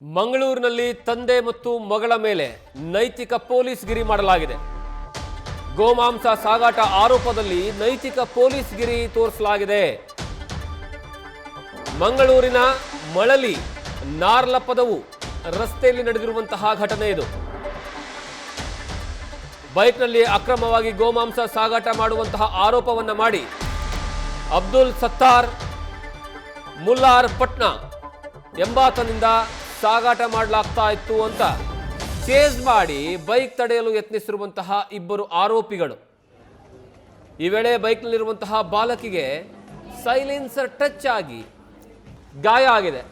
ಮಂಗಳೂರಿನಲ್ಲಿ ತಂದೆ ಮತ್ತು ಮಗಳ ಮೇಲೆ ನೈತಿಕ ಪೊಲೀಸ್ ಗಿರಿ ಮಾಡಲಾಗಿದೆ. ಗೋಮಾಂಸ ಸಾಗಾಟ ಆರೋಪದಲ್ಲಿ ನೈತಿಕ ಪೊಲೀಸ್ ಗಿರಿ ತೋರಿಸಲಾಗಿದೆ. ಮಂಗಳೂರಿನ ಮಳಲಿ ನಾರ್ಲಪದವು ರಸ್ತೆಯಲ್ಲಿ ನಡೆದಿರುವಂತಹ ಘಟನೆ ಇದು. ಬೈಕ್ನಲ್ಲಿ ಅಕ್ರಮವಾಗಿ ಗೋಮಾಂಸ ಸಾಗಾಟ ಮಾಡುವಂತಹ ಆರೋಪವನ್ನ ಮಾಡಿ ಅಬ್ದುಲ್ ಸತ್ತಾರ್ ಮುಲ್ಲಾರ್ ಪಟ್ನಾ ಎಂಬಾತನಿಂದ ಸಾಗಾಟ ಮಾಡಲಾಗ್ತಾ ಇತ್ತು ಅಂತ ಚೇಸ್ ಮಾಡಿ ಬೈಕ್ ತಡೆಯಲು ಯತ್ನಿಸಿರುವಂತಹ ಇಬ್ಬರು ಆರೋಪಿಗಳು. ಈ ವೇಳೆ ಬೈಕ್ನಲ್ಲಿರುವಂತಹ ಬಾಲಕಿಗೆ ಸೈಲೆನ್ಸರ್ ಟಚ್ ಆಗಿ ಗಾಯ ಆಗಿದೆ.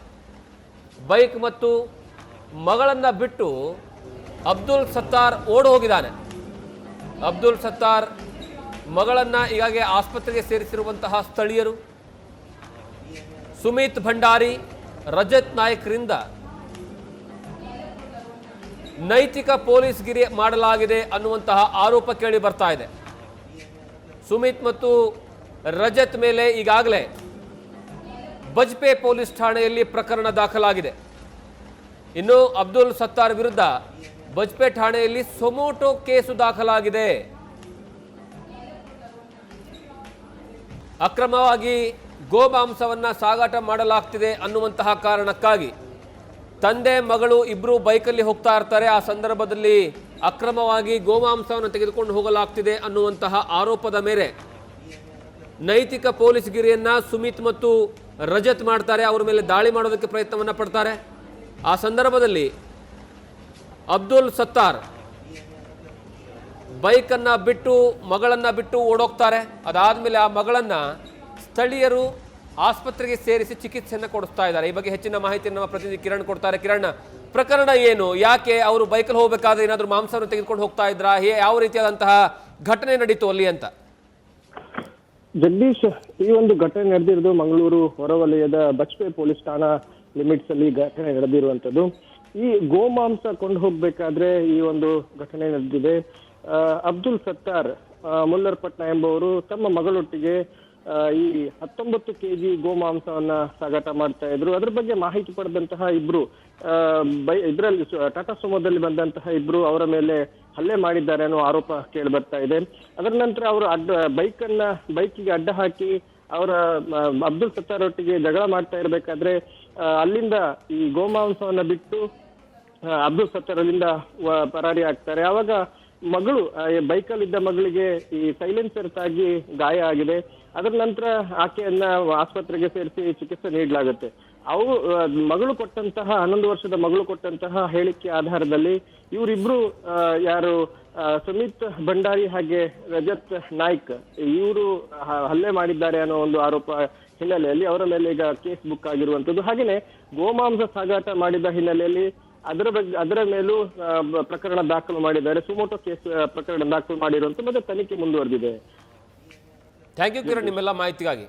ಬೈಕ್ ಮತ್ತು ಮಗಳನ್ನ ಬಿಟ್ಟು ಅಬ್ದುಲ್ ಸತ್ತಾರ್ ಓಡಿ ಹೋಗಿದ್ದಾನೆ. ಅಬ್ದುಲ್ ಸತ್ತಾರ್ ಮಗಳನ್ನ ಈಗಾಗಲೇ ಆಸ್ಪತ್ರೆಗೆ ಸೇರಿಸಿರುವಂತಹ ಸ್ಥಳೀಯರು ಸುಮಿತ್ ಭಂಡಾರಿ, ರಜತ್ ನಾಯ್ಕರಿಂದ ನೈತಿಕ ಪೊಲೀಸ್ ಗಿರಿ ಮಾಡಲಾಗಿದೆ ಅನ್ನುವಂತಹ ಆರೋಪ ಕೇಳಿ ಬರ್ತಾ ಇದೆ. ಸುಮಿತ್ ಮತ್ತು ರಜತ್ ಮೇಲೆ ಈಗಾಗಲೇ ಬಜ್ಪೆ ಪೊಲೀಸ್ ಠಾಣೆಯಲ್ಲಿ ಪ್ರಕರಣ ದಾಖಲಾಗಿದೆ. ಇನ್ನು ಅಬ್ದುಲ್ ಸತ್ತಾರ್ ವಿರುದ್ಧ ಬಜ್ಪೆ ಠಾಣೆಯಲ್ಲಿ ಸೊಮೋಟೋ ಕೇಸು ದಾಖಲಾಗಿದೆ. ಅಕ್ರಮವಾಗಿ ಗೋಮಾಂಸವನ್ನ ಸಾಗಾಟ ಮಾಡಲಾಗ್ತಿದೆ ಅನ್ನುವಂತಹ ಕಾರಣಕ್ಕಾಗಿ ತಂದೆ ಮಗಳು ಇಬ್ಬರು ಬೈಕಲ್ಲಿ ಹೋಗ್ತಾ ಇರ್ತಾರೆ. ಆ ಸಂದರ್ಭದಲ್ಲಿ ಅಕ್ರಮವಾಗಿ ಗೋಮಾಂಸವನ್ನು ತೆಗೆದುಕೊಂಡು ಹೋಗಲಾಗ್ತಿದೆ ಅನ್ನುವಂತಹ ಆರೋಪದ ಮೇರೆ ನೈತಿಕ ಪೊಲೀಸ್ ಗಿರಿಯನ್ನ ಸುಮಿತ್ ಮತ್ತು ರಜತ್ ಮಾಡ್ತಾರೆ. ಅವರ ಮೇಲೆ ದಾಳಿ ಮಾಡೋದಕ್ಕೆ ಪ್ರಯತ್ನವನ್ನ ಪಡ್ತಾರೆ. ಆ ಸಂದರ್ಭದಲ್ಲಿ ಅಬ್ದುಲ್ ಸತ್ತಾರ್ ಬೈಕನ್ನ ಬಿಟ್ಟು ಮಗಳನ್ನ ಬಿಟ್ಟು ಓಡೋಗ್ತಾರೆ. ಅದಾದ್ಮೇಲೆ ಆ ಮಗಳನ್ನ ಸ್ಥಳೀಯರು ಆಸ್ಪತ್ರೆಗೆ ಸೇರಿಸಿ ಚಿಕಿತ್ಸೆಯನ್ನು ಕೊಡಿಸ್ತಾ ಇದ್ದಾರೆ. ಈ ಬಗ್ಗೆ ಹೆಚ್ಚಿನ ಮಾಹಿತಿಯನ್ನು ನಮ್ಮ ಪ್ರತಿನಿಧಿ ಕಿರಣ್ ಕೊಡ್ತಾರೆ. ಕಿರಣ್, ಪ್ರಕರಣ ಏನು? ಯಾಕೆ ಅವರು ಬೈಕಲ್ಲಿ ಹೋಗಬೇಕಾದ್ರೆ ಏನಾದರೂ ಮಾಂಸವನ್ನು ತೆಗೆದುಕೊಂಡು ಹೋಗ್ತಾ ಇದ್ರಾ? ಯಾವ ರೀತಿಯಾದಂತಹ ಘಟನೆ ನಡೀತು ಅಲ್ಲಿ ಅಂತ? ಜಗದೀಶ್, ಈ ಒಂದು ಘಟನೆ ನಡೆದಿರೋದು ಮಂಗಳೂರು ಹೊರವಲಯದ ಬಜ್ಪೆ ಪೊಲೀಸ್ ಠಾಣಾ ಲಿಮಿಟ್ಸ್ ಅಲ್ಲಿ ಘಟನೆ ನಡೆದಿರುವಂತದ್ದು. ಈ ಗೋಮಾಂಸ ಕೊಂಡು ಹೋಗ್ಬೇಕಾದ್ರೆ ಈ ಒಂದು ಘಟನೆ ನಡೆದಿದೆ. ಅಬ್ದುಲ್ ಸತ್ತಾರ್ ಮುಲ್ಲರ್ ಪಟ್ನಾ ಎಂಬುವರು ತಮ್ಮ ಮಗಳೊಟ್ಟಿಗೆ ಈ 19 kg ಗೋಮಾಂಸವನ್ನ ಸಾಗಾಟ ಮಾಡ್ತಾ ಇದ್ರು. ಅದ್ರ ಬಗ್ಗೆ ಮಾಹಿತಿ ಪಡೆದಂತಹ ಇಬ್ರು ಇದರಲ್ಲಿ ಟಾಟಾ ಸುಮೋದಲ್ಲಿ ಬಂದಂತಹ ಇಬ್ರು ಅವರ ಮೇಲೆ ಹಲ್ಲೆ ಮಾಡಿದ್ದಾರೆ ಅನ್ನೋ ಆರೋಪ ಕೇಳಿ ಬರ್ತಾ ಇದೆ. ಅದರ ನಂತರ ಅವರು ಬೈಕಿಗೆ ಅಡ್ಡ ಹಾಕಿ ಅವರ ಅಬ್ದುಲ್ ಸತ್ತಾರ್ ಒಟ್ಟಿಗೆ ಜಗಳ ಮಾಡ್ತಾ ಇರ್ಬೇಕಾದ್ರೆ ಅಲ್ಲಿಂದ ಈ ಗೋಮಾಂಸವನ್ನ ಬಿಟ್ಟು ಅಬ್ದುಲ್ ಸತ್ತಾರ್ ಅಲ್ಲಿಂದ ಪರಾರಿ ಆಗ್ತಾರೆ. ಆವಾಗ ಮಗಳು ಬೈಕಲ್ಲಿದ್ದ ಮಗಳಿಗೆ ಈ ಸೈಲೆನ್ಸರ್ ತಾಗಿ ಗಾಯ ಆಗಿದೆ. ಅದರ ನಂತರ ಆಕೆಯನ್ನ ಆಸ್ಪತ್ರೆಗೆ ಸೇರಿಸಿ ಚಿಕಿತ್ಸೆ ನೀಡಲಾಗುತ್ತೆ. ಮಗಳು ಕೊಟ್ಟಂತಹ 11 ವರ್ಷದ ಮಗಳು ಕೊಟ್ಟಂತಹ ಹೇಳಿಕೆ ಆಧಾರದಲ್ಲಿ ಇವರಿಬ್ರು ಯಾರು ಸುಮಿತ್ ಭಂಡಾರಿ ಹಾಗೆ ರಜತ್ ನಾಯ್ಕ್ ಇವರು ಹಲ್ಲೆ ಮಾಡಿದ್ದಾರೆ ಅನ್ನೋ ಒಂದು ಆರೋಪ ಹಿನ್ನೆಲೆಯಲ್ಲಿ ಅವರ ಮೇಲೆ ಈಗ ಕೇಸ್ ಬುಕ್ ಆಗಿರುವಂತದ್ದು. ಹಾಗೇನೆ ಗೋಮಾಂಸ ಸಾಗಾಟ ಮಾಡಿದ ಹಿನ್ನೆಲೆಯಲ್ಲಿ ಅದರ ಮೇಲೂ ಪ್ರಕರಣ ದಾಖಲು ಮಾಡಿದ್ದಾರೆ. ಸುಮೋಟೋ ಕೇಸ್ ಪ್ರಕರಣ ದಾಖಲು ಮಾಡಿರುವಂತ ಮತ್ತೆ ತನಿಖೆ ಮುಂದುವರೆದಿದೆ. ಥ್ಯಾಂಕ್ ಯು ಕಿರಣ್, ನಿಮ್ಮೆಲ್ಲ ಮಾಹಿತಿಗಾಗಿ.